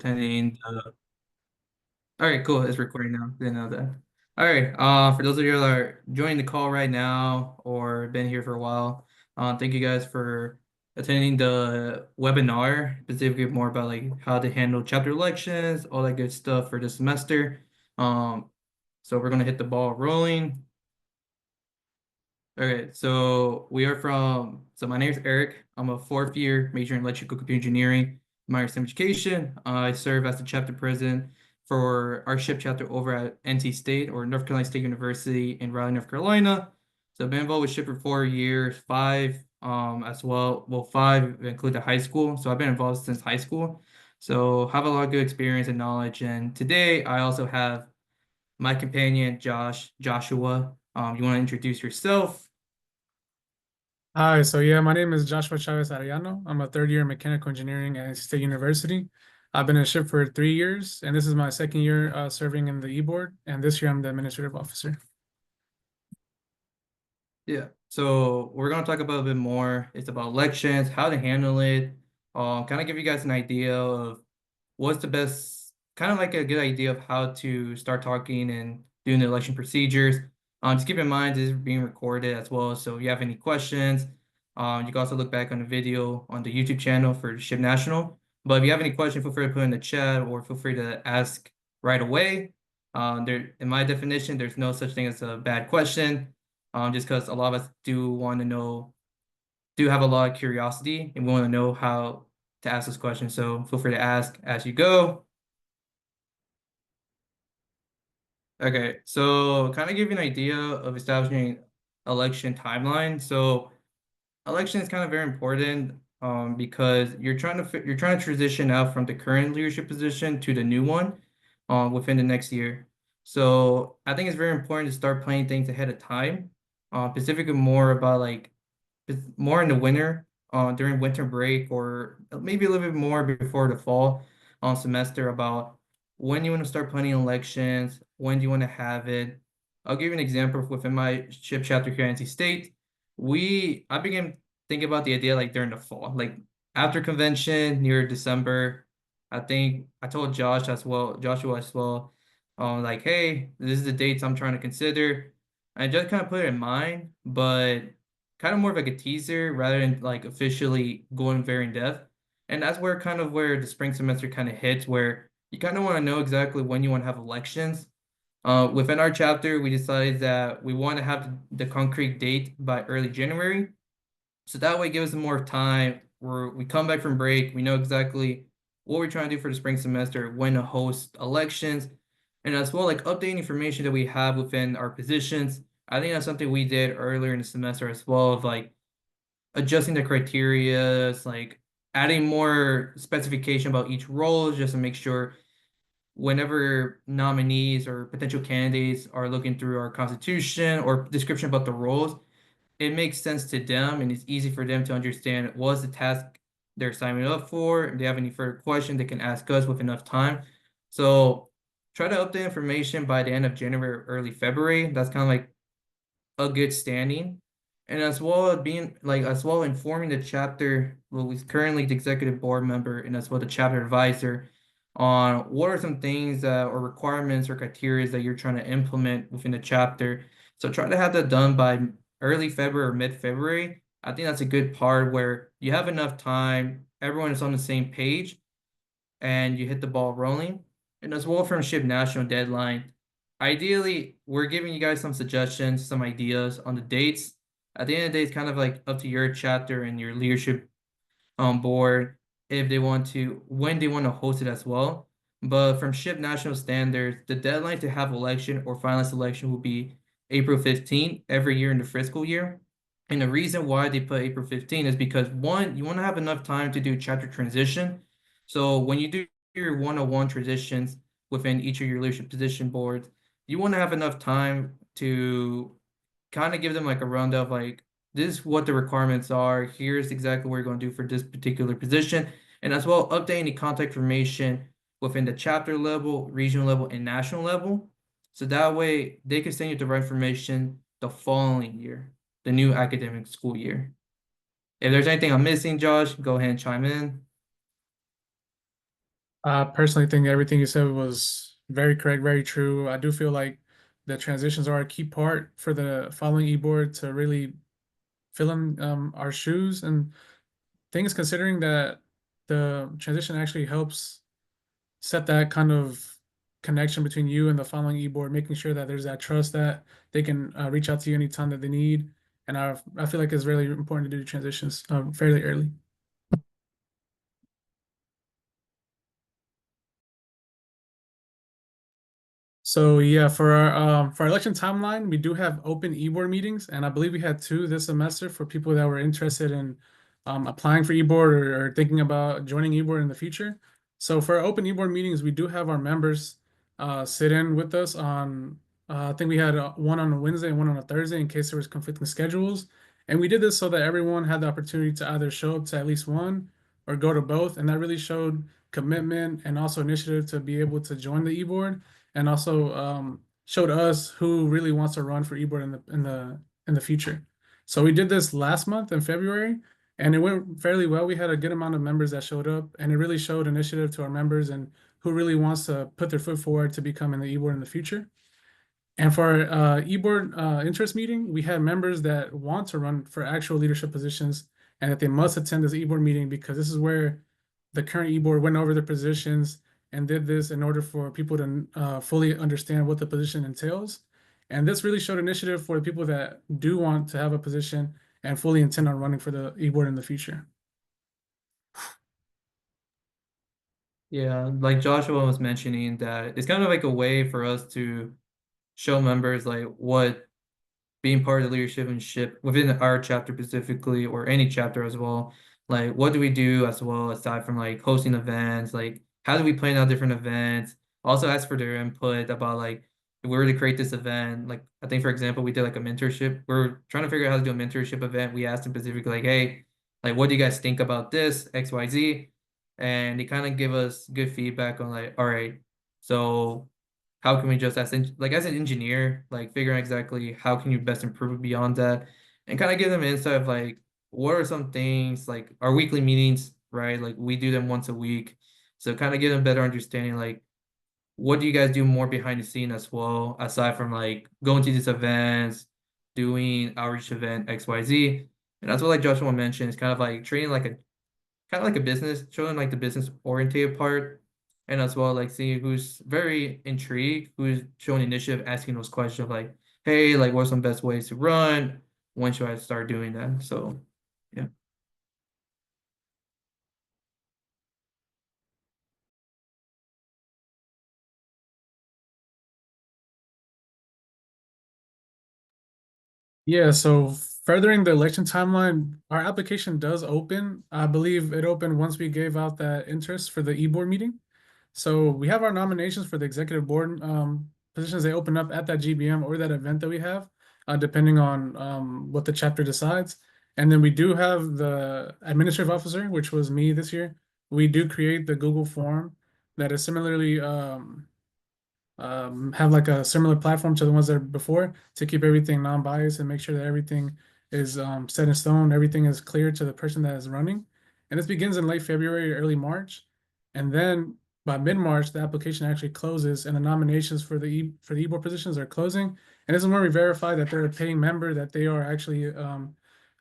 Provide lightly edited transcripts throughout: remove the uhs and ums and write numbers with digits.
attending all right, cool. It's recording now. Didn't know that. All right. For those of you that are joining the call right now or been here for a while, thank you guys for attending the webinar, specifically more about like how to handle chapter elections, all that good stuff for this semester. So we're gonna hit the ball rolling. Okay, so my name is Eric. I'm a fourth year major in electrical computer engineering, minor in education. I serve as the chapter president for our SHIP chapter over at NC State or North Carolina State University in Raleigh, North Carolina. So I've been involved with SHIP for 4 years, five as well. Well, five include the high school. So I've been involved since high school. So have a lot of good experience and knowledge. And today I also have my companion, Joshua. You want to introduce yourself? Hi, so yeah, my name is Joshua Chavez Arellano. I'm a third year in mechanical engineering at State University. I've been in SHIP for 3 years, and this is my second year serving in the e-board, and this year I'm the administrative officer. Yeah. So we're gonna talk about a bit more. It's about elections, how to handle it. Kind of give you guys an idea of what's the best, kind of like a good idea of how to start talking and doing the election procedures. Just keep in mind this is being recorded as well. So if you have any questions, you can also look back on the video on the YouTube channel for SHIP National. But if you have any questions, feel free to put in the chat or feel free to ask right away. In my definition, there's no such thing as a bad question just because a lot of us do want to know, do have a lot of curiosity and we want to know how to ask this question. So feel free to ask as you go. Okay, so kind of give you an idea of establishing election timeline. So election is kind of very important because you're trying to transition out from the current leadership position to the new one within the next year. So I think it's very important to start planning things ahead of time. Specifically more about like more in the winter, during winter break, or maybe a little bit more before the fall semester about when you want to start planning elections, when do you want to have it. I'll give you an example within my SHIP chapter here at NC State. I began thinking about the idea like during the fall, like after convention near December. I think I told Joshua as well, like, hey, this is the dates I'm trying to consider. I just kind of put it in mind, but kind of more of like a teaser rather than like officially going very in depth. And that's where kind of where the spring semester kind of hits, where you kind of want to know exactly when you want to have elections. Within our chapter, we decided that we want to have the concrete date by early January. So that way it gives us more time where we come back from break, we know exactly what we're trying to do for the spring semester, when to host elections, and as well like updating information that we have within our positions. I think that's something we did earlier in the semester as well, of like adjusting the criteria, like adding more specification about each role just to make sure whenever nominees or potential candidates are looking through our constitution or description about the roles, it makes sense to them and it's easy for them to understand what's the task they're signing up for. If they have any further questions, they can ask us with enough time. So try to update information by the end of January or early February. That's kind of like a good standing. And as well as being like as well informing the chapter, well, he's currently the executive board member and as well the chapter advisor on what are some things or requirements or criteria that you're trying to implement within the chapter. So try to have that done by early February or mid-February. I think that's a good part where you have enough time, everyone is on the same page, and you hit the ball rolling. And as well from SHIP National deadline, ideally, we're giving you guys some suggestions, some ideas on the dates. At the end of the day, it's kind of like up to your chapter and your leadership on board if they want to, when they want to host it as well. But from SHIP National standards, the deadline to have election or finalist election will be April 15th every year in the fiscal year. And the reason why they put April 15th is because one, you want to have enough time to do chapter transition. So when you do your one-on-one transitions within each of your leadership position boards, you want to have enough time to kind of give them like a rundown of like this is what the requirements are. Here's exactly what you're going to do for this particular position, and as well updating the contact information within the chapter level, regional level, and national level. So that way they can send you the right information the following year, the new academic school year. If there's anything I'm missing, Josh, go ahead and chime in. I personally think everything you said was very correct, very true. I do feel like the transitions are a key part for the following e-board to really fill in our shoes and things, considering that the transition actually helps set that kind of connection between you and the following e-board, making sure that there's that trust that they can reach out to you anytime that they need. And I feel like it's really important to do transitions fairly early. So yeah, for our election timeline, we do have open e-board meetings, and I believe we had two this semester for people that were interested in applying for e-board or thinking about joining e-board in the future. So for our open e-board meetings, we do have our members sit in with us on. I think we had one on a Wednesday and one on a Thursday in case there was conflicting schedules, and we did this so that everyone had the opportunity to either show up to at least one or go to both, and that really showed commitment and also initiative to be able to join the e-board and also showed us who really wants to run for eBoard in the future. So we did this last month in February, and it went fairly well. We had a good amount of members that showed up, and it really showed initiative to our members and who really wants to put their foot forward to become in the eBoard in the future. And for our eBoard interest meeting, we had members that want to run for actual leadership positions and that they must attend this eBoard meeting because this is where the current eBoard went over their positions and did this in order for people to fully understand what the position entails. And this really showed initiative for the people that do want to have a position and fully intend on running for the eBoard in the future. Yeah, like Joshua was mentioning that it's kind of like a way for us to show members like what being part of the leadership and ship within our chapter specifically or any chapter as well. Like what do we do as well aside from like hosting events? Like how do we plan out different events? Also ask for their input about like if we were to create this event, like I think for example we did like a mentorship. We're trying to figure out how to do a mentorship event. We asked them specifically like, hey, like what do you guys think about this XYZ? And they kind of give us good feedback on like, all right, so how can we just like as an engineer, like figuring exactly how can you best improve beyond that and kind of give them insight of like what are some things like our weekly meetings, right? Like we do them once a week. So kind of give them better understanding like what do you guys do more behind the scene as well, aside from like going to these events, doing outreach event XYZ. And that's what like Joshua mentioned, it's kind of like treating like a kind of like a business, showing like the business oriented part, and as well like seeing who's very intrigued, who's showing initiative, asking those questions like, hey, like what's some best ways to run? When should I start doing that? So yeah. Yeah, so furthering the election timeline, our application does open. I believe it opened once we gave out that interest for the e-board meeting. So we have our nominations for the executive board positions. They open up at that GBM or that event that we have, depending on what the chapter decides. And then we do have the administrative officer, which was me this year. We do create the Google form that is similarly have like a similar platform to the ones that are before to keep everything non-biased and make sure that everything is set in stone, everything is clear to the person that is running. And this begins in late February, early March. And then by mid-March, the application actually closes and the nominations for the e-board positions are closing. And this is when we verify that they're a paying member, that they are actually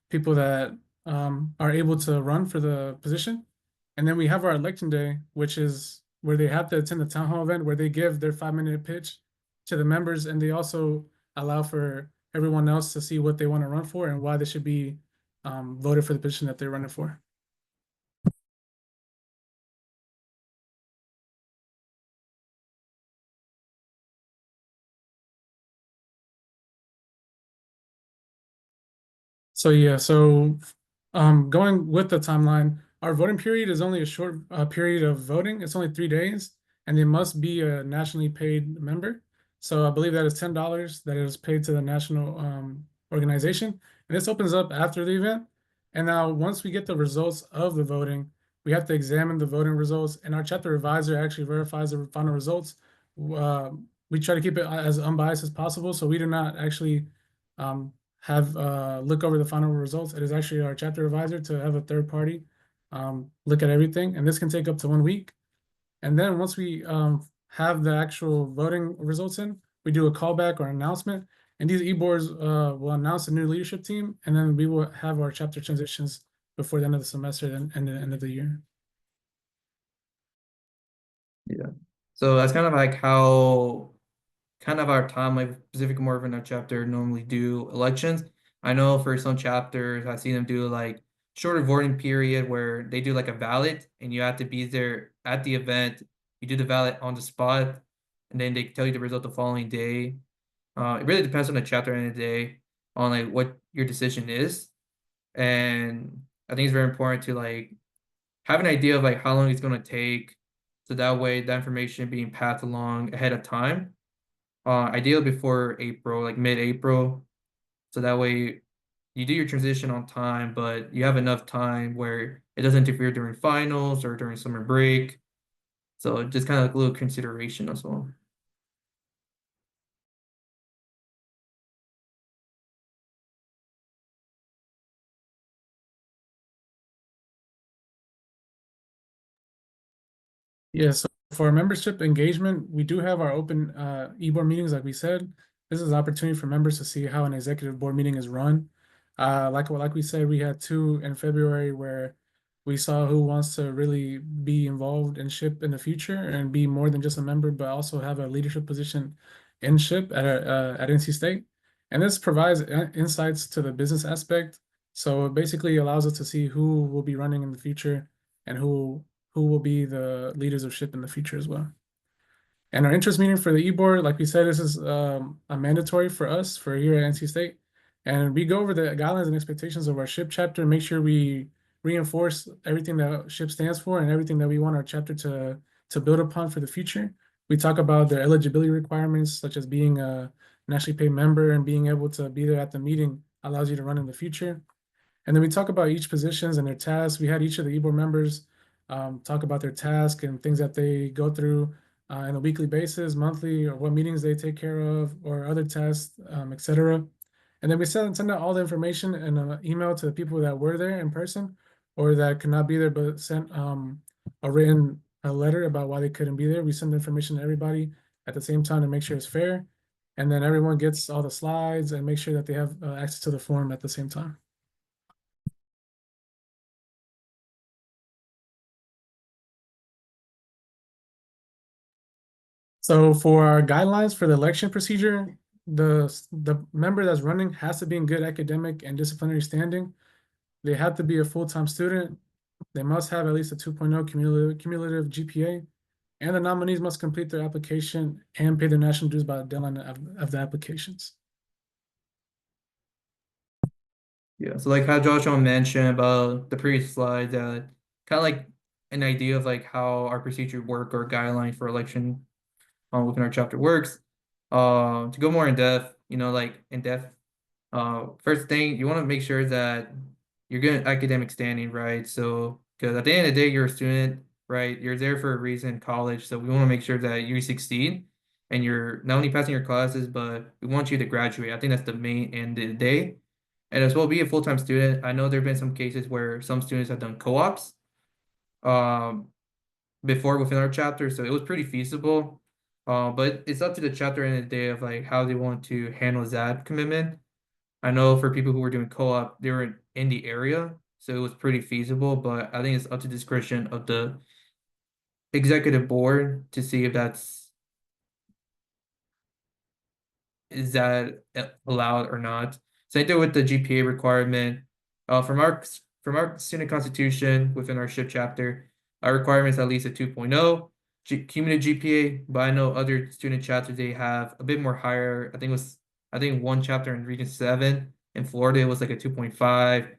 people that are able to run for the position. And then we have our election day, which is where they have to attend the town hall event where they give their 5 minute pitch to the members and they also allow for everyone else to see what they want to run for and why they should be voted for the position that they're running for. So yeah, so going with the timeline, our voting period is only a short period of voting. It's only 3 days, and they must be a nationally paid member. So I believe that is $10 that is paid to the national organization, and this opens up after the event. And now once we get the results of the voting, we have to examine the voting results, and our chapter advisor actually verifies the final results. We try to keep it as unbiased as possible, so we do not actually um, have look over the final results. It is actually our chapter advisor to have a third party look at everything, and this can take up to 1 week. And then once we have the actual voting results in, we do a callback or announcement. And these e-boards will announce a new leadership team, and then we will have our chapter transitions before the end of the semester and the end of the year. Yeah. So that's kind of like how kind of our time, like Pacific Morphin chapter normally do elections. I know for some chapters, I see them do like shorter voting period where they do like a ballot and you have to be there at the event. You do the ballot on the spot, and then they tell you the result the following day. It really depends on the chapter and the day on like what your decision is. And I think it's very important to like have an idea of like how long it's going to take. So that way that information being passed along ahead of time. Ideally before April, like mid-April. So that way you do your transition on time, but you have enough time where it doesn't interfere during finals or during summer break. So just kind of like a little consideration as well. Yeah, so for our membership engagement, we do have our open e-board meetings, like we said. This is an opportunity for members to see how an executive board meeting is run. Like we said, we had two in February where we saw who wants to really be involved in SHIP in the future and be more than just a member, but also have a leadership position in SHIP at NC State. And this provides insights to the business aspect. So it basically allows us to see who will be running in the future and who will be the leaders of SHIP in the future as well. And our interest meeting for the e-board, like we said, this is a mandatory for us for here at NC State. And we go over the guidelines and expectations of our SHIP chapter, make sure we reinforce everything that SHIP stands for and everything that we want our chapter to build upon for the future. We talk about their eligibility requirements, such as being a nationally paid member and being able to be there at the meeting allows you to run in the future. And then we talk about each positions and their tasks. We had each of the e-board members talk about their task and things that they go through on a weekly basis, monthly, or what meetings they take care of, or other tasks, etc. And then we send out all the information in an email to the people that were there in person, or that could not be there but sent a letter about why they couldn't be there. We send the information to everybody at the same time to make sure it's fair, and then everyone gets all the slides and make sure that they have access to the form at the same time. So for our guidelines for the election procedure, the member that's running has to be in good academic and disciplinary standing. They have to be a full-time student. They must have at least a 2.0 cumulative GPA, and the nominees must complete their application and pay their national dues by the deadline of the applications. Yeah, so like how Joshua mentioned about the previous slide, kind of like an idea of like how our procedure work or guideline for election within our chapter works. To go more in depth, like in depth, first thing you want to make sure that you're good academic standing, right? So because at the end of the day, you're a student, right? You're there for a reason, college. So we want to make sure that you succeed and you're not only passing your classes, but we want you to graduate. I think that's the main end of the day. And as well, be a full-time student. I know there have been some cases where some students have done co-ops um, before within our chapter, so it was pretty feasible. But it's up to the chapter end of the day of like how they want to handle that commitment. I know for people who were doing co-op, they were in the area, so it was pretty feasible. But I think it's up to discretion of the executive board to see if is that allowed or not. Same thing with the GPA requirement. From our student constitution within our SHIP chapter, our requirement is at least a 2.0 cumulative GPA. But I know other student chapters they have a bit more higher. I think one chapter in Region 7 in Florida it was like a 2.5.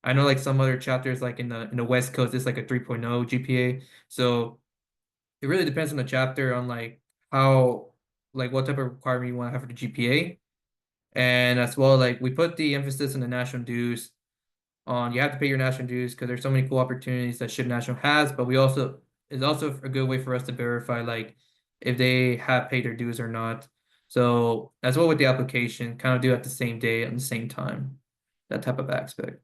I know like some other chapters like in the West Coast it's like a 3.0 GPA. So it really depends on the chapter on like how like what type of requirement you want to have for the GPA. And as well, like we put the emphasis on the national dues on you have to pay your national dues because there's so many cool opportunities that SHIP National has, but we also it's also a good way for us to verify like if they have paid their dues or not. So as well with the application, kind of do at the same day and the same time, that type of aspect.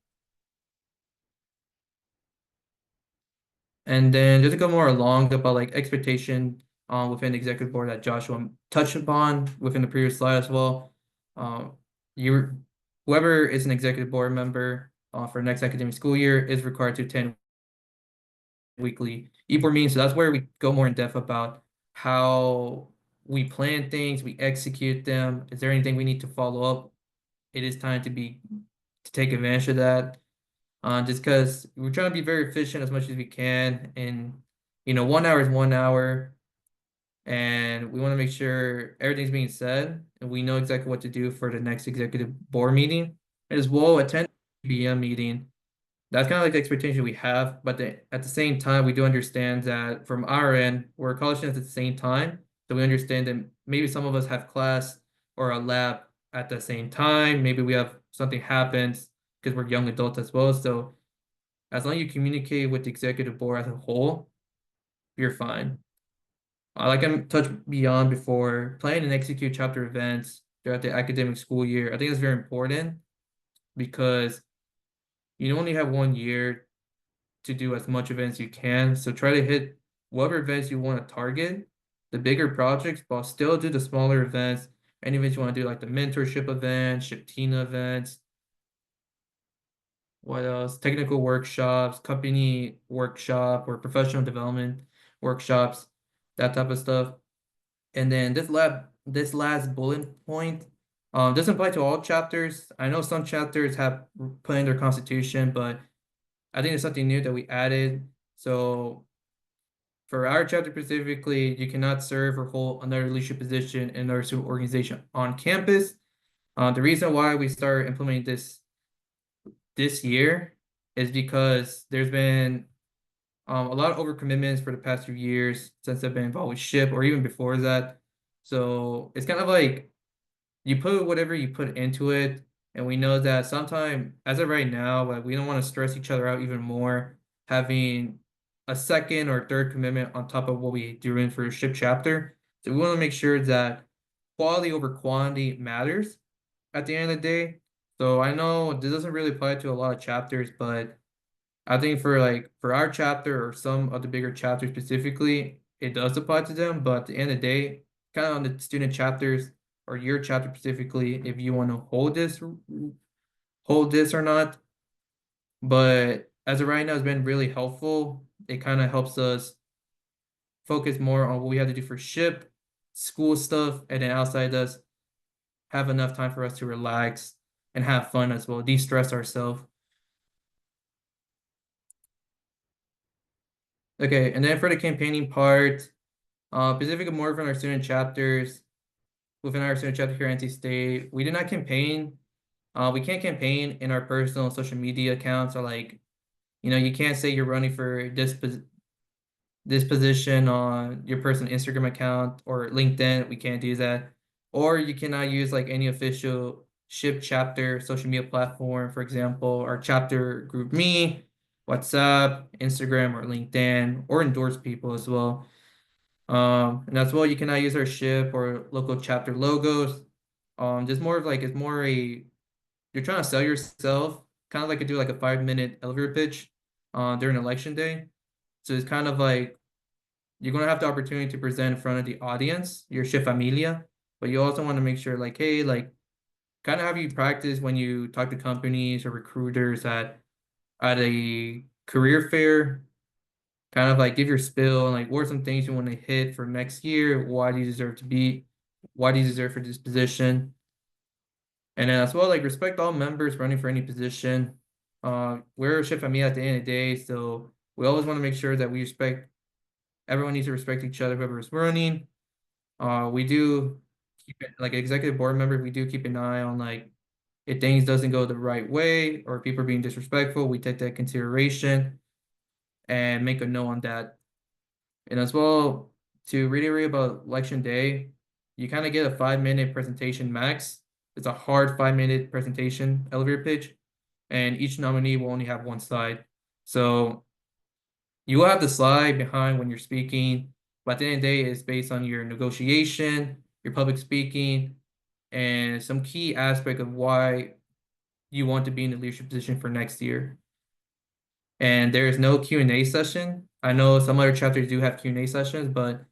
And then just to go more along about like expectation within the executive board that Joshua touched upon within the previous slide as well. Um, you whoever is an executive board member for next academic school year is required to attend weekly e-board meetings. So that's where we go more in depth about how we plan things, we execute them. Is there anything we need to follow up? It is time to take advantage of that. Just because we're trying to be very efficient as much as we can, and 1 hour is 1 hour, and we want to make sure everything's being said and we know exactly what to do for the next executive board meeting. As well, attend BM meeting. That's kind of like the expectation we have, but at the same time, we do understand that from our end, we're college students at the same time, so we understand that maybe some of us have class or a lab at the same time. Maybe we have something happens because we're young adults as well. So as long as you communicate with the executive board as a whole, you're fine. Like I touched beyond before, plan and execute chapter events throughout the academic school year. I think it's very important because you only have 1 year to do as much events you can. So try to hit whatever events you want to target, the bigger projects, but still do the smaller events. Any events you want to do, like the mentorship events, Shiptina events, what else? Technical workshops, company workshop, or professional development workshops, that type of stuff. And then this last bullet point, doesn't apply to all chapters. I know some chapters have put in their constitution, but I think it's something new that we added. So for our chapter specifically, you cannot serve or hold another leadership position in our student organization on campus. The reason why we started implementing this year is because there's been a lot of overcommitments for the past few years since I've been involved with SHIP or even before that. So it's kind of like you put whatever you put into it, and we know that sometimes, as of right now, like we don't want to stress each other out even more, having a second or third commitment on top of what we do in for SHIP chapter. So we want to make sure that quality over quantity matters at the end of the day. So I know this doesn't really apply to a lot of chapters, but I think for our chapter or some of the bigger chapters specifically, it does apply to them. But at the end of the day, kind of on the student chapters or your chapter specifically, if you want to hold this or not. But as of right now, it's been really helpful. It kind of helps us focus more on what we have to do for SHIP, school stuff, and then outside us have enough time for us to relax and have fun as well, de-stress ourselves. Okay, and then for the campaigning part, specifically more within our student chapters, within our student chapter here at NC State, we did not campaign. We can't campaign in our personal social media accounts, or like, you can't say you're running for this position on your personal Instagram account or LinkedIn. We can't do that. Or you cannot use like any official SHIP chapter social media platform, for example, our chapter group me, WhatsApp, Instagram, or LinkedIn, or endorse people as well. And as well, you cannot use our SHIP or local chapter logos. Just more of like it's more you're trying to sell yourself, kind of like do like a 5 minute elevator pitch during election day. So it's kind of like you're gonna have the opportunity to present in front of the audience, your SHIP familia, but you also want to make sure like, hey, like kind of have you practice when you talk to companies or recruiters at a career fair, kind of like give your spill and like what are some things you want to hit for next year, why do you deserve for this position. And then as well, like respect all members running for any position. We're a SHIP familia at the end of the day, so we always want to make sure that we respect everyone needs to respect each other, whoever is running. We do keep it like executive board member, we do keep an eye on like if things doesn't go the right way or people are being disrespectful, we take that consideration and make a note on that. And as well, to reiterate about election day, you kind of get a 5 minute presentation max. It's a hard 5 minute presentation elevator pitch, and each nominee will only have one slide. So you will have the slide behind when you're speaking, but at the end of the day, it's based on your negotiation, your public speaking, and some key aspect of why you want to be in the leadership position for next year. and there is no Q&A session. I know some other chapters do have Q&A sessions, but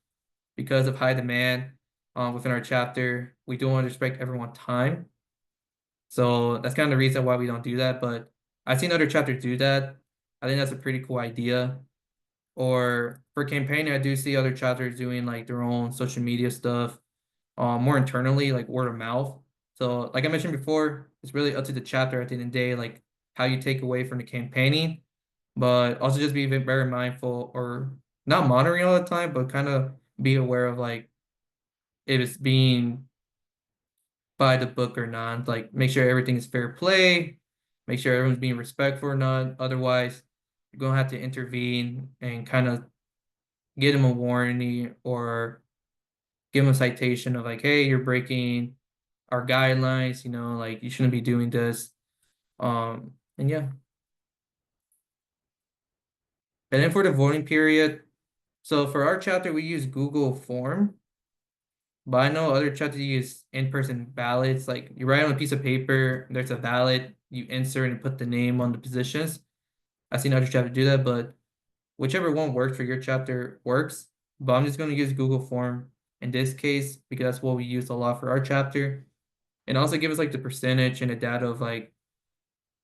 because of high demand within our chapter, we do want to respect everyone's time. So that's kind of the reason why we don't do that. But I've seen other chapters do that. I think that's a pretty cool idea. Or for campaigning, I do see other chapters doing like their own social media stuff, more internally, like word of mouth. So, like I mentioned before, it's really up to the chapter at the end of the day, like how you take away from the campaigning, but also just be very mindful or not monitoring all the time, but kind of be aware of like if it's being by the book or not. Like make sure everything is fair play, make sure everyone's being respectful or not. Otherwise, you're gonna have to intervene and kind of get them a warning or give them a citation of like, hey, you're breaking our guidelines, like you shouldn't be doing this. And yeah. And then for the voting period, so for our chapter, we use Google Form, but I know other chapters use in-person ballots. Like you write on a piece of paper, there's a ballot, you insert and put the name on the positions. I've seen other chapters do that, but whichever one works for your chapter works. But I'm just going to use Google Form in this case because that's what we use a lot for our chapter. And also give us like the percentage and the data of like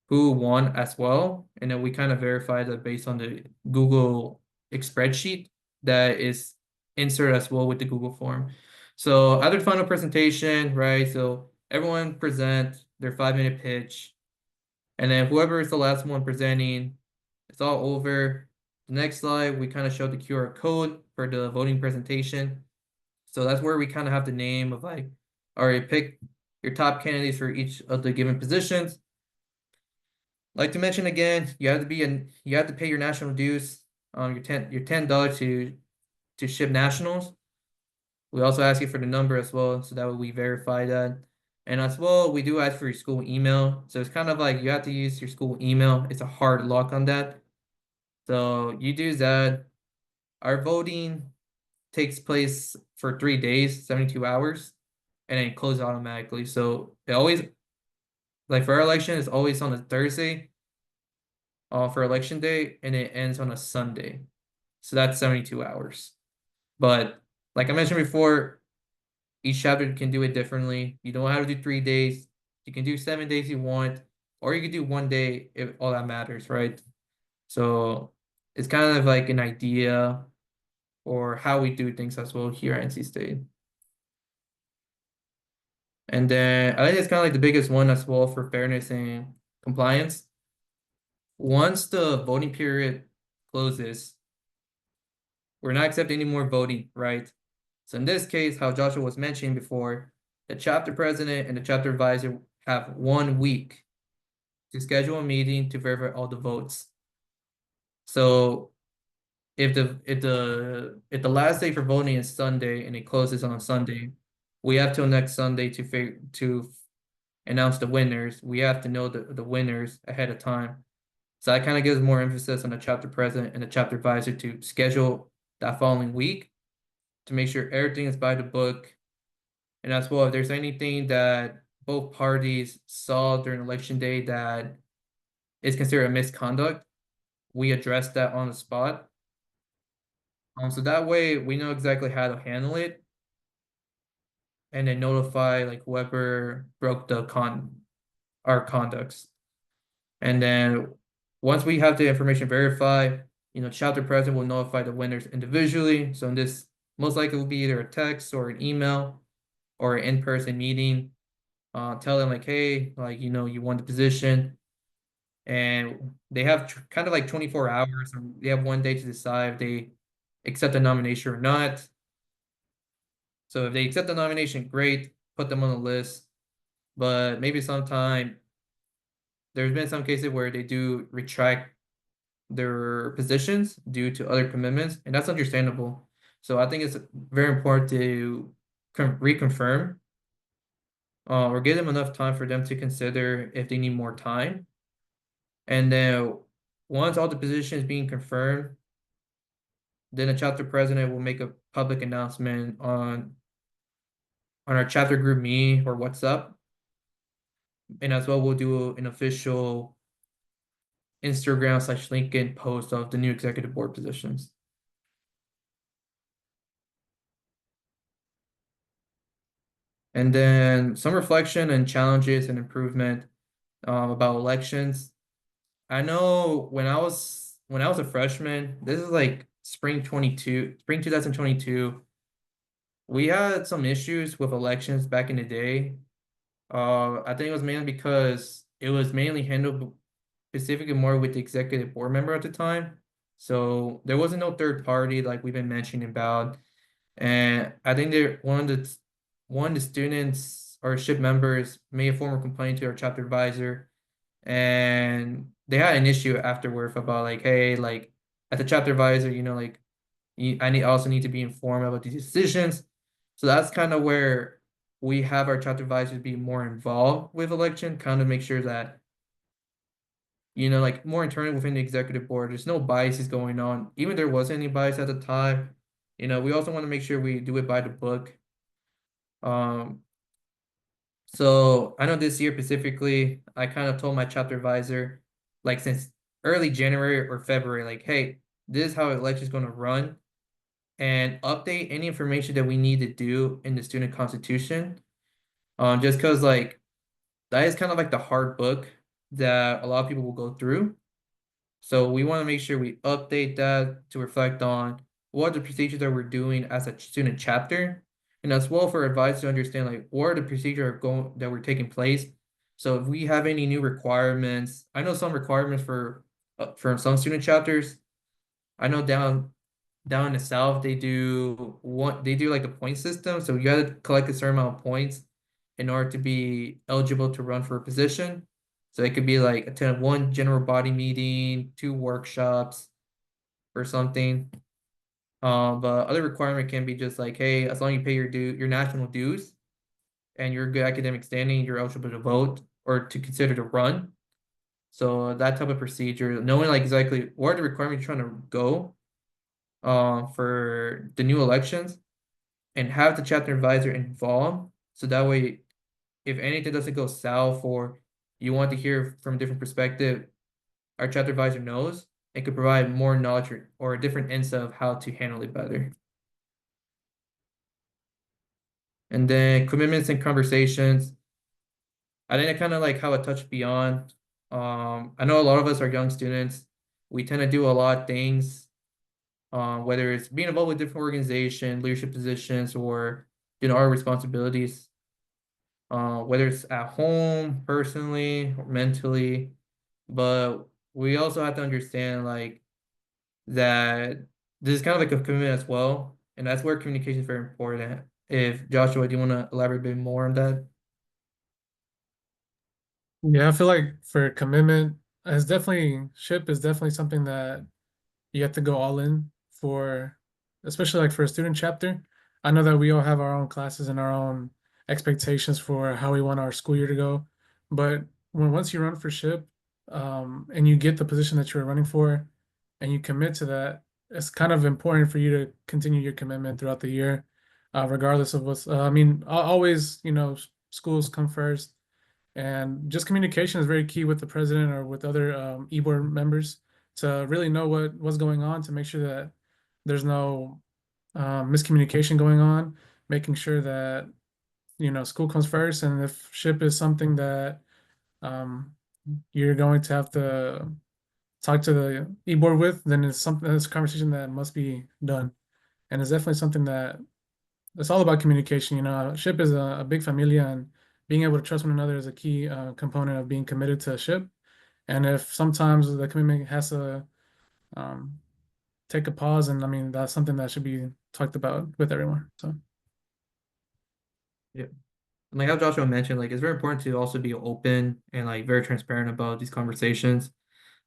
who won as well. And then we kind of verify that based on the Google spreadsheet that is inserted as well with the Google form. So after the final presentation, right? So everyone present their 5-minute pitch. And then whoever is the last one presenting, it's all over. The next slide, we kind of show the QR code for the voting presentation. So that's where we kind of have the name of like, all right, pick your top candidates for each of the given positions. Like to mention again, you have to pay your national dues. Your $10 to ship nationals. We also ask you for the number as well, so that way we verify that. And as well, we do ask for your school email. So it's kind of like you have to use your school email. It's a hard lock on that. So you do that. Our voting takes place for 3 days, 72 hours, and then it closes automatically. So it always, like for our election, it's always on a Thursday for election day, and it ends on a Sunday. So that's 72 hours. But like I mentioned before, each chapter can do it differently. You don't have to do 3 days. You can do 7 days if you want, or you can do one day if all that matters, right? So it's kind of like an idea or how we do things as well here at NC State. And then I think it's kind of like the biggest one as well for fairness and compliance. Once the voting period closes, we're not accepting any more voting, right? So in this case, how Joshua was mentioning before, the chapter president and the chapter advisor have 1 week to schedule a meeting to verify all the votes. So if the last day for voting is Sunday and it closes on a Sunday, we have till next Sunday to announce the winners. We have to know the winners ahead of time. So that kind of gives more emphasis on the chapter president and the chapter advisor to schedule that following week to make sure everything is by the book. And as well, if there's anything that both parties saw during election day that is considered a misconduct, we address that on the spot. So that way we know exactly how to handle it and then notify like whoever broke our conducts. And then once we have the information verified, chapter president will notify the winners individually. So in this, most likely will be either a text or an email or an in-person meeting. Tell them like, hey, like, you won the position. And they have kind of like 24 hours, or they have one day to decide if they accept the nomination or not. So if they accept the nomination, great, put them on the list. But maybe sometime there's been some cases where they do retract their positions due to other commitments, and that's understandable. So I think it's very important to reconfirm or give them enough time for them to consider if they need more time. And then once all the positions being confirmed, then the chapter president will make a public announcement on our chapter group meeting or WhatsApp. And as well, we'll do an official Instagram/LinkedIn post of the new executive board positions. And then some reflection and challenges and improvement about elections. I know when I was a freshman, this is like spring 2022, we had some issues with elections back in the day. I think it was mainly because it was mainly handled specifically more with the executive board member at the time. So there wasn't no third party like we've been mentioning about. And I think one of the students or ship members made a formal complaint to our chapter advisor, and they had an issue afterward about like, hey, like as a chapter advisor, like I also need to be informed about these decisions. So that's kind of where we have our chapter advisors be more involved with election, kind of make sure that like more internally within the executive board, there's no biases going on. Even there wasn't any bias at the time, we also want to make sure we do it by the book. Um, so I know this year specifically, I kind of told my chapter advisor, like since early January or February, like, hey, this is how election is going to run, and update any information that we need to do in the student constitution. Just because like that is kind of like the hard book that a lot of people will go through. So we want to make sure we update that to reflect on what the procedures that we're doing as a student chapter, and as well for advisors to understand like what are the procedures are going that were taking place. So if we have any new requirements, I know some requirements for some student chapters. I know down in the south they do like a point system, so you got to collect a certain amount of points in order to be eligible to run for a position. So it could be like attend one general body meeting, two workshops or something. But other requirement can be just like, hey, as long as you pay your national dues and your good academic standing, you're eligible to vote or to consider to run. So that type of procedure, knowing like exactly what are the requirements you're trying to go for the new elections, and have the chapter advisor involved. So that way, if anything doesn't go south or you want to hear from a different perspective, our chapter advisor knows and could provide more knowledge or a different insight of how to handle it better. And then commitments and conversations. I think I kind of like how I touched beyond. I know a lot of us are young students. We tend to do a lot of things, whether it's being involved with different organization, leadership positions, or our responsibilities. Whether it's at home, personally, or mentally. But we also have to understand like that this is kind of like a commitment as well, and that's where communication is very important. If Joshua, do you want to elaborate a bit more on that? Yeah, I feel like for commitment, it's definitely ship is definitely something that you have to go all in for, especially like for a student chapter. I know that we all have our own classes and our own expectations for how we want our school year to go. But once you run for ship, and you get the position that you're running for, and you commit to that, it's kind of important for you to continue your commitment throughout the year, regardless of what's. I mean, always, schools come first, and just communication is very key with the president or with other e-board members to really know what's going on, to make sure that there's no miscommunication going on, making sure that school comes first, and if ship is something that um, you're going to have to talk to the e-board with, then it's a conversation that must be done, and it's definitely something that it's all about communication. Ship is a big familia, and being able to trust one another is a key component of being committed to a ship. And if sometimes the commitment has to um, take a pause, and I mean that's something that should be talked about with everyone. So Yeah. And like how Joshua mentioned, like it's very important to also be open and like very transparent about these conversations.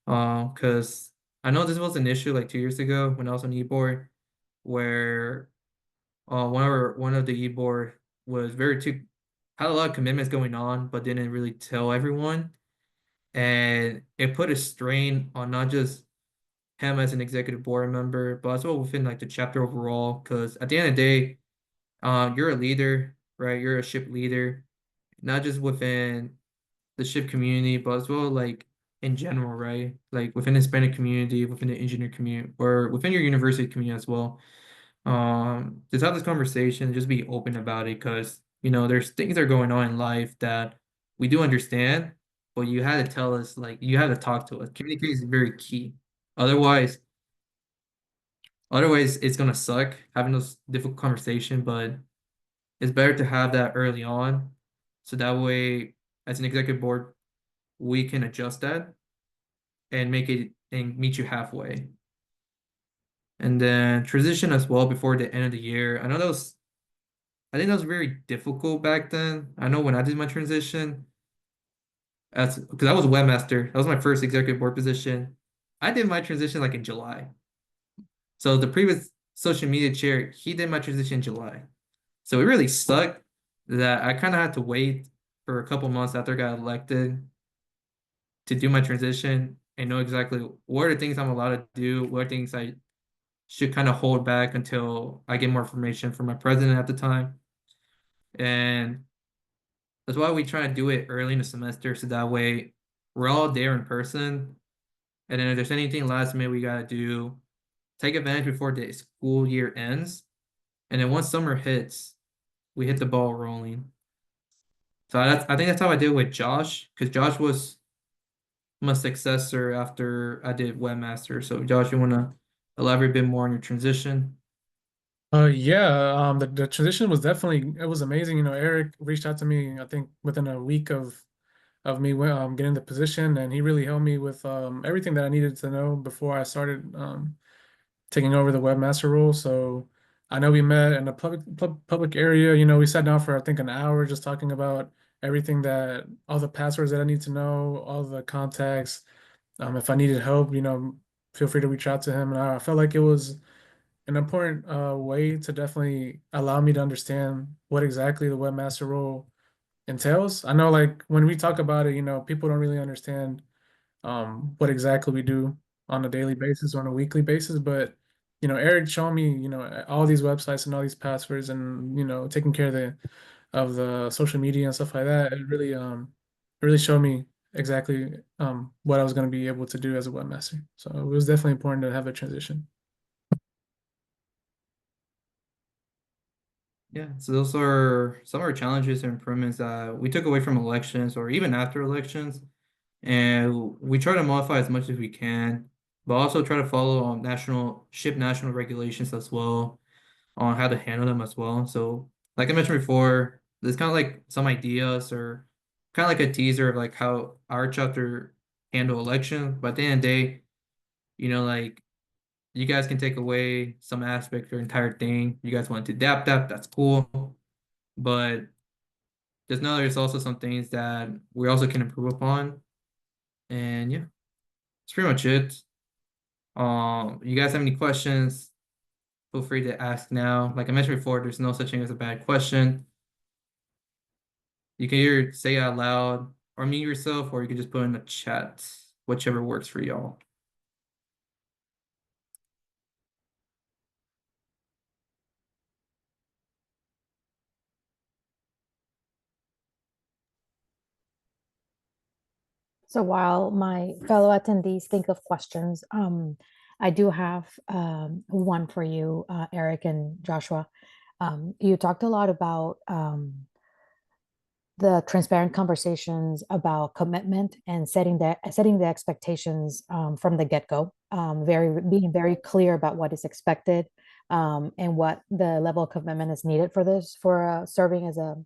Because I know this was an issue like 2 years ago when I was on e-board, where one of the e-board was very too had a lot of commitments going on, but didn't really tell everyone, and it put a strain on not just him as an executive board member, but as well within like the chapter overall. Because at the end of the day, you're a leader, right? You're a ship leader, not just within the ship community, but as well like in general, right? Like within the Hispanic community, within the engineer community, or within your university community as well. Just have this conversation, just be open about it, because there's things that are going on in life that we do understand, but you had to tell us, like you had to talk to us. Communication is very key. Otherwise, otherwise it's gonna suck having those difficult conversation, but it's better to have that early on, so that way, as an executive board, we can adjust that and make it and meet you halfway. And then transition as well before the end of the year. I think that was very difficult back then. I know when I did my transition, that's because I was a webmaster. That was my first executive board position. I did my transition like in July. So the previous social media chair, he did my transition in July. So it really sucked that I kind of had to wait for a couple months after I got elected to do my transition and know exactly what are the things I'm allowed to do, what are things I should kind of hold back until I get more information from my president at the time. And that's why we try to do it early in the semester, so that way we're all there in person. And then if there's anything last minute we gotta do, take advantage before the school year ends. And then once summer hits, we hit the ball rolling. So I think that's how I did with Josh, because Josh was my successor after I did webmaster. So Josh, you wanna elaborate a bit more on your transition? Yeah, the transition was definitely, it was amazing. Eric reached out to me, I think within a week of me getting the position, and he really helped me with everything that I needed to know before I started taking over the webmaster role. So I know we met in a public area. We sat down for I think an hour just talking about everything, that all the passwords that I need to know, all the contacts. If I needed help, feel free to reach out to him. And I felt like it was an important way to definitely allow me to understand what exactly the webmaster role entails. I know, like when we talk about it, people don't really understand what exactly we do on a daily basis or on a weekly basis. But Eric showed me all these websites and all these passwords, and taking care of the social media and stuff like that. It really showed me exactly what I was going to be able to do as a webmaster. So it was definitely important to have a transition. Yeah, so those are some of our challenges and improvements that we took away from elections or even after elections. And we try to modify as much as we can, but also try to follow national regulations as well on how to handle them as well. So, like I mentioned before, there's kind of like some ideas or kind of like a teaser of like how our chapter handle elections. But at the end of the day, like you guys can take away some aspect or entire thing. You guys want to adapt that, that's cool. But there's also some things that we also can improve upon. And yeah, that's pretty much it. You guys have any questions? Feel free to ask now. Like I mentioned before, there's no such thing as a bad question. You can either say it out loud or mute yourself, or you can just put in the chat, whichever works for y'all. So while my fellow attendees think of questions, I do have one for you, Eric and Joshua. You talked a lot about the transparent conversations about commitment and setting the expectations from the get-go, being very clear about what is expected, and what the level of commitment is needed for serving as a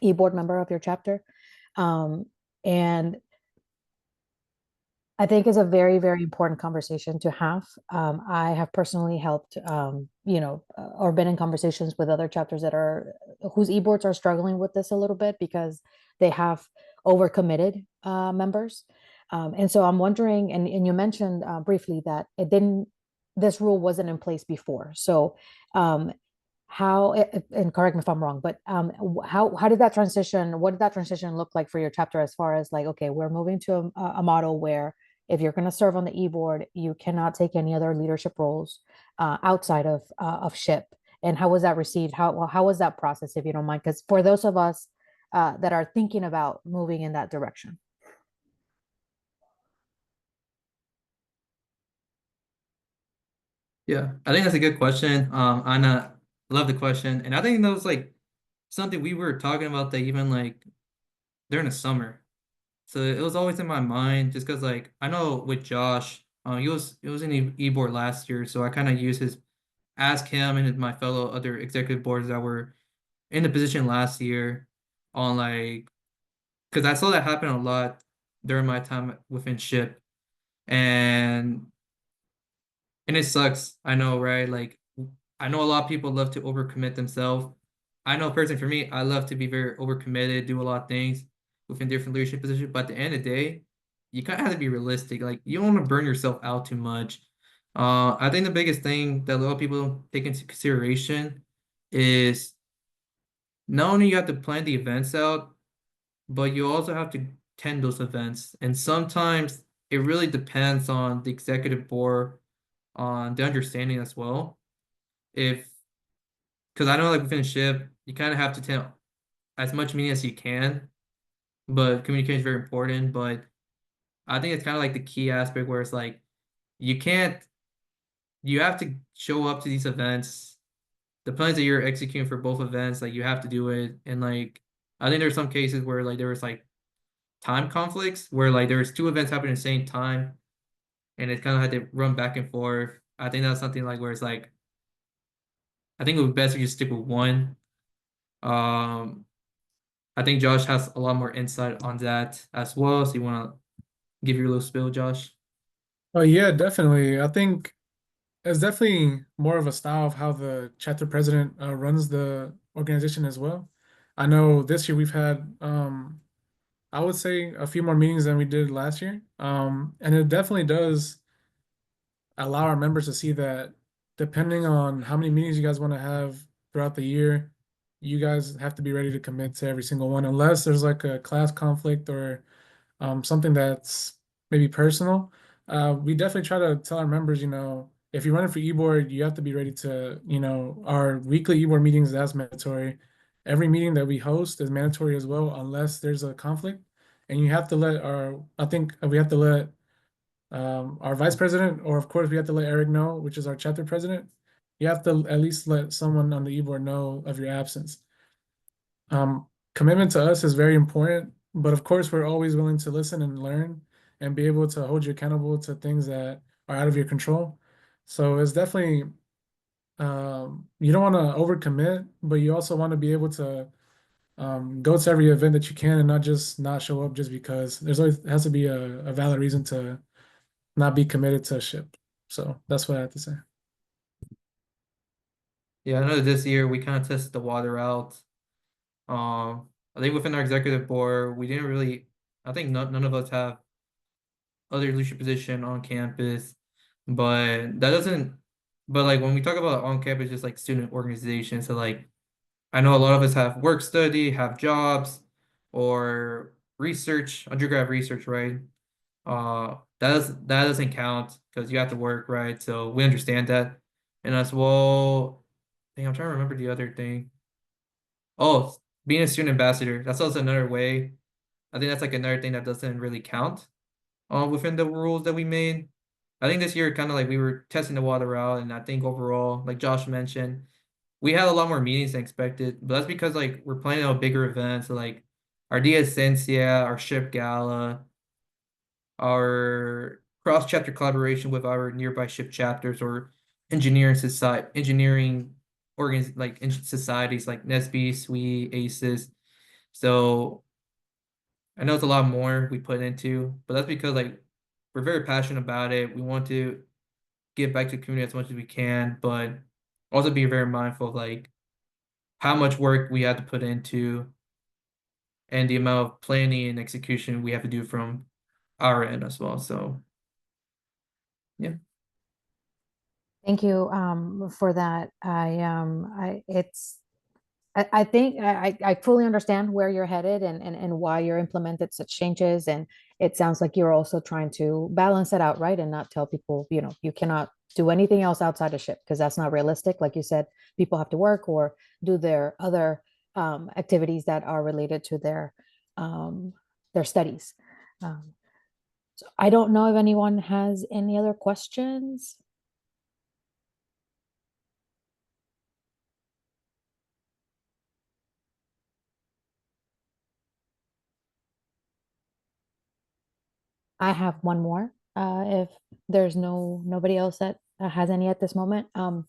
e-board member of your chapter. And I think is a very, very important conversation to have. I have personally helped, or been in conversations with other chapters whose e-boards are struggling with this a little bit because they have overcommitted members. And so I'm wondering, and you mentioned briefly that this rule wasn't in place before. So how, and correct me if I'm wrong, but how did that transition, what did that transition look like for your chapter, as far as like, okay, we're moving to a model where if you're going to serve on the e-board, you cannot take any other leadership roles outside of SHIP. And how was that received? How was that process, if you don't mind? Because for those of us that are thinking about moving in that direction. Yeah, I think that's a good question. Anna, love the question, and I think that was like something we were talking about that even like during the summer. So it was always in my mind, just because like I know with Josh, he was in board last year, so I kind of used his ask him and my fellow other executive boards that were in the position last year on like because I saw that happen a lot during my time within SHIP, and it sucks. I know, right? Like I know a lot of people love to overcommit themselves. I know personally for me, I love to be very overcommitted, do a lot of things within different leadership positions. But at the end of the day, you kind of have to be realistic. Like you don't want to burn yourself out too much. I think the biggest thing that a lot of people take into consideration is not only you have to plan the events out, but you also have to attend those events. And sometimes it really depends on the executive board on the understanding as well. If because I know like within SHIP, you kind of have to attend as much meeting as you can, but communication is very important. But I think it's kind of like the key aspect where it's like you can't you have to show up to these events. The plans that you're executing for both events, like you have to do it. And like I think there's some cases where like there was like time conflicts where like there was two events happening at the same time and it kind of had to run back and forth. I think that's something like where it's like I think it would be best if you just stick with one. Um, I think Josh has a lot more insight on that as well. So you want to give your little spill, Josh? Oh yeah, definitely. I think it's definitely more of a style of how the chapter president runs the organization as well. I know this year we've had I would say a few more meetings than we did last year. And it definitely does allow our members to see that depending on how many meetings you guys want to have throughout the year, you guys have to be ready to commit to every single one, unless there's like a class conflict or something that's maybe personal. We definitely try to tell our members, if you're running for e-board, you have to be ready to, our weekly e-board meetings, that's mandatory. Every meeting that we host is mandatory as well, unless there's a conflict. And you have to I think we have to let our vice president, or of course we have to let Eric know, which is our chapter president. You have to at least let someone on the e-board know of your absence. Commitment to us is very important, but of course we're always willing to listen and learn and be able to hold you accountable to things that are out of your control. So it's definitely you don't want to overcommit, but you also want to be able to go to every event that you can and not just not show up just because there's always has to be a valid reason to not be committed to a SHIP. So that's what I have to say. Yeah, I know this year we kind of tested the water out. I think within our executive board, we didn't really. I think none of us have other leadership position on campus, but that doesn't. But like when we talk about on campus, just like student organization, so like I know a lot of us have work study, have jobs, or research, undergrad research, right? That doesn't count because you have to work, right? So we understand that. And as well, I think I'm trying to remember the other thing. Oh, being a student ambassador, that's also another way. I think that's like another thing that doesn't really count within the rules that we made. I think this year kind of like we were testing the water out, and I think overall, like Josh mentioned, we had a lot more meetings than expected, but that's because like we're planning on bigger events, so, like our Dia Essencia, our SHIP Gala, our cross chapter collaboration with our nearby SHIP chapters or engineering societies like NSB, SWE, ACES. So I know it's a lot more we put into, but that's because like we're very passionate about it. We want to give back to the community as much as we can, but also be very mindful of like how much work we have to put into and the amount of planning and execution we have to do from our end as well. So yeah. Thank you for that. I think I fully understand where you're headed and why you're implemented such changes. And it sounds like you're also trying to balance it out, right? And not tell people, you cannot do anything else outside of SHIP because that's not realistic. Like you said, people have to work or do their other activities that are related to their studies. So I don't know if anyone has any other questions. I have one more. If there's nobody else that has any at this moment. Well,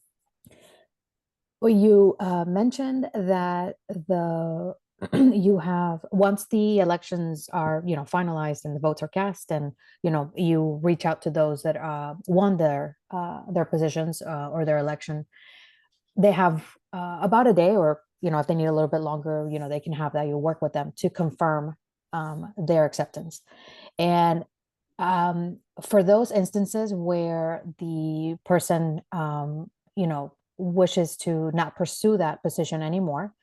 you mentioned that the you have once the elections are finalized and the votes are cast, and you reach out to those that won their positions or their election. They have about a day, or if they need a little bit longer, they can have that. You work with them to confirm their acceptance. And for those instances where the person wishes to not pursue that position anymore,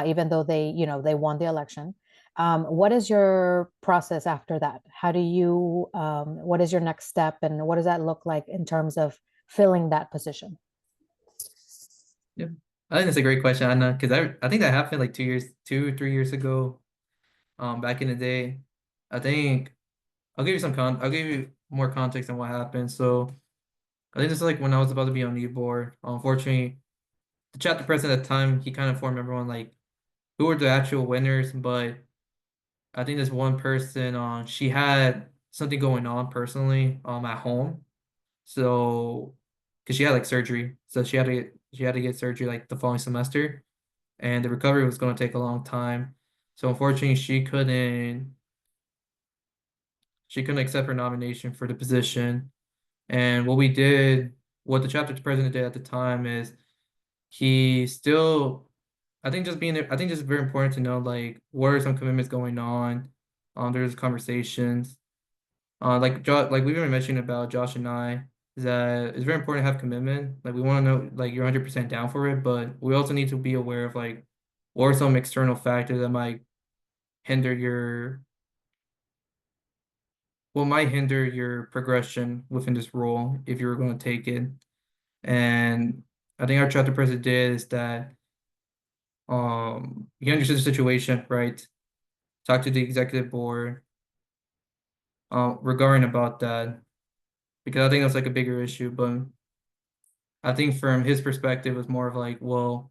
even though they won the election, what is your process after that? How do you what is your next step, and what does that look like in terms of filling that position? Yeah, I think that's a great question, Anna, because I think that happened like 2 3 years ago. Back in the day, I think I'll give you more context on what happened. So I think this is like when I was about to be on the board. Unfortunately, the chapter president at the time, he kind of informed everyone like who were the actual winners, but I think this one person, she had something going on personally, at home. So, because she had like surgery, so she had to get surgery like the following semester, and the recovery was going to take a long time. So unfortunately, she couldn't accept her nomination for the position. And what the chapter president did at the time is he still, I think just being there, I think just very important to know like what are some commitments going on. There's conversations. Like we've been mentioning about Josh and I, is that it's very important to have commitment. Like we want to know like you're 100% down for it, but we also need to be aware of like what are some external factors that hinder your might hinder your progression within this role if you were going to take it. And I think our chapter president did is that he understood the situation, right? Talked to the executive board regarding about that, because I think that's like a bigger issue. But I think from his perspective, it was more of like, well,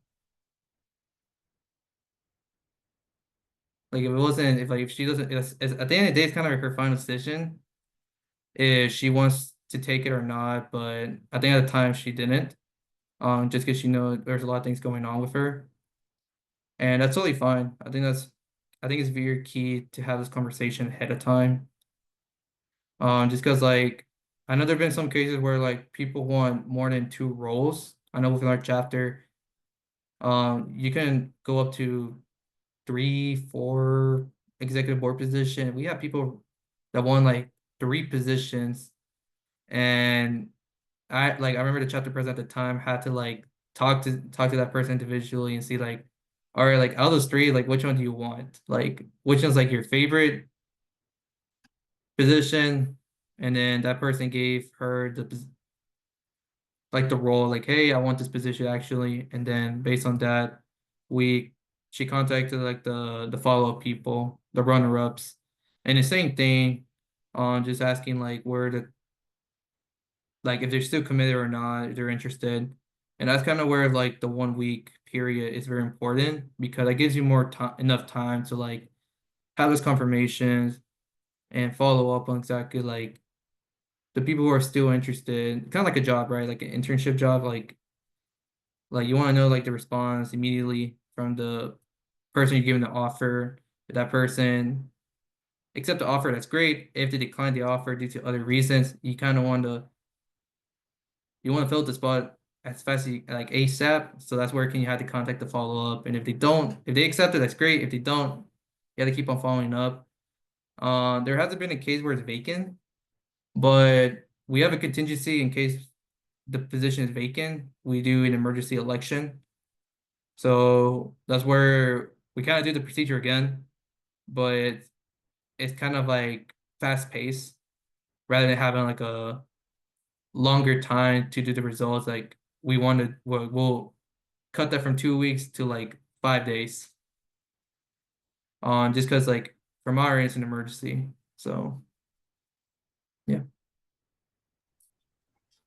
like if it wasn't, if she doesn't, at the end of the day, it's kind of like her final decision if she wants to take it or not. But I think at the time she didn't, just because she knows there's a lot of things going on with her, and that's totally fine. I think it's very key to have this conversation ahead of time. Just because like I know there've been some cases where like people want more than two roles. I know within our chapter, you can go up to 3 4 executive board position. We have people that want like 3 positions, and I remember the chapter president at the time had to like talk to that person individually and see like, all right, like out of those 3, like which one do you want? Like which one's like your favorite position? And then that person gave her the role, like, hey, I want this position actually. And then based on that, she contacted like the follow-up people, the runner-ups, and the same thing, on just asking like where the like if they're still committed or not, if they're interested. And that's kind of where like the 1 week period is very important, because that gives you more time, enough time to like have those confirmations and follow up on exactly like the people who are still interested, kind of like a job, right? Like an internship job, like you want to know like the response immediately from the person you're giving the offer. If that person accept the offer, that's great. If they decline the offer due to other reasons, you kind of want to fill the spot as fast as like ASAP. So that's where can you have to contact the follow up. And if they accept it, that's great. If they don't, you got to keep on following up. There hasn't been a case where it's vacant, but we have a contingency in case the position is vacant. We do an emergency election. So that's where we kind of do the procedure again, but it's kind of like fast paced rather than having like a longer time to do the results. Like we'll cut that from 2 weeks to like 5 days. Just because like from our end it's an emergency. So yeah.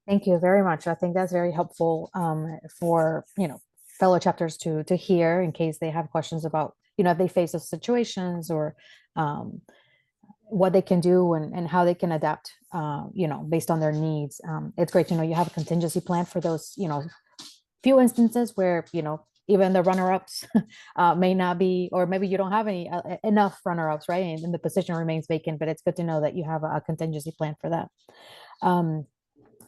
Thank you very much. I think that's very helpful for fellow chapters to hear in case they have questions about if they face those situations, or what they can do and how they can adapt, based on their needs. It's great to know you have a contingency plan for those, few instances where, even the runner-ups may not be, or maybe you don't have any enough runner-ups, right? And the position remains vacant, but it's good to know that you have a contingency plan for that.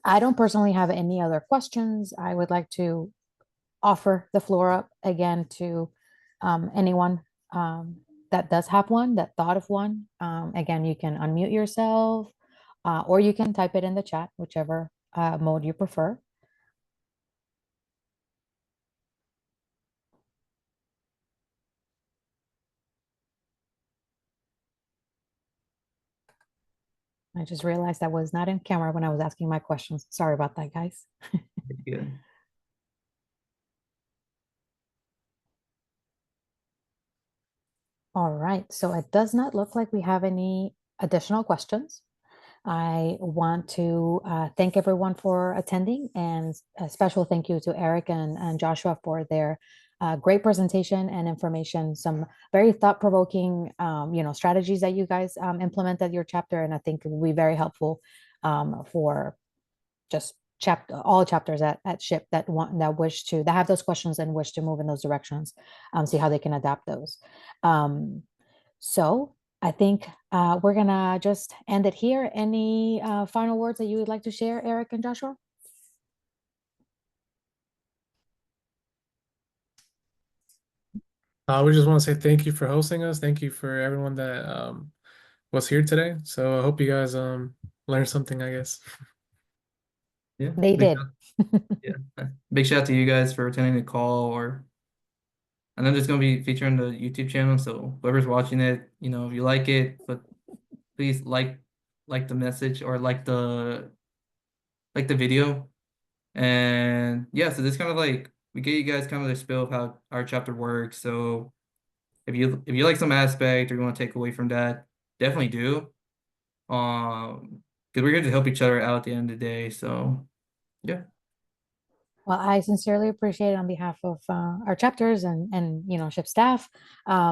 I don't personally have any other questions. I would like to offer the floor up again to anyone that does have one, that thought of one. Again, you can unmute yourself, or you can type it in the chat, whichever mode you prefer. I just realized I was not in camera when I was asking my questions. Sorry about that, guys. Good. All right, so it does not look like we have any additional questions. I want to thank everyone for attending, and a special thank you to Eric and Joshua for their great presentation and information, some very thought-provoking strategies that you guys implemented your chapter, and I think it will be very helpful for just all chapters at SHIP that have those questions and wish to move in those directions, see how they can adapt those. So I think we're gonna just end it here. Any final words that you would like to share, Eric and Joshua? We just want to say thank you for hosting us. Thank you for everyone that was here today. So I hope you guys learned something, I guess. Yeah. They did. Yeah. Big shout out to you guys for attending the call, or I know there's gonna be featured on the YouTube channel, so whoever's watching it, if you like it, but please like the message, or like the video. And yeah, so this kind of like, we gave you guys kind of the spill of how our chapter works. So if you like some aspect, or you want to take away from that, definitely do. Because we're here to help each other out at the end of the day. So yeah. Well, I sincerely appreciate it on behalf of our chapters and SHIP staff.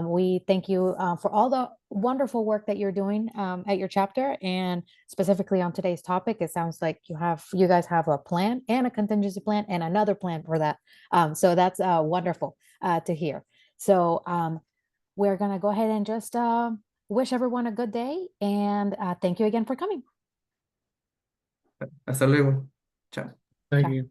We thank you for all the wonderful work that you're doing at your chapter, and specifically on today's topic. It sounds like you guys have a plan and a contingency plan and another plan for that. So that's wonderful to hear. So we're gonna go ahead and just wish everyone a good day, and thank you again for coming. Hasta luego. Ciao. Thank Ciao. you.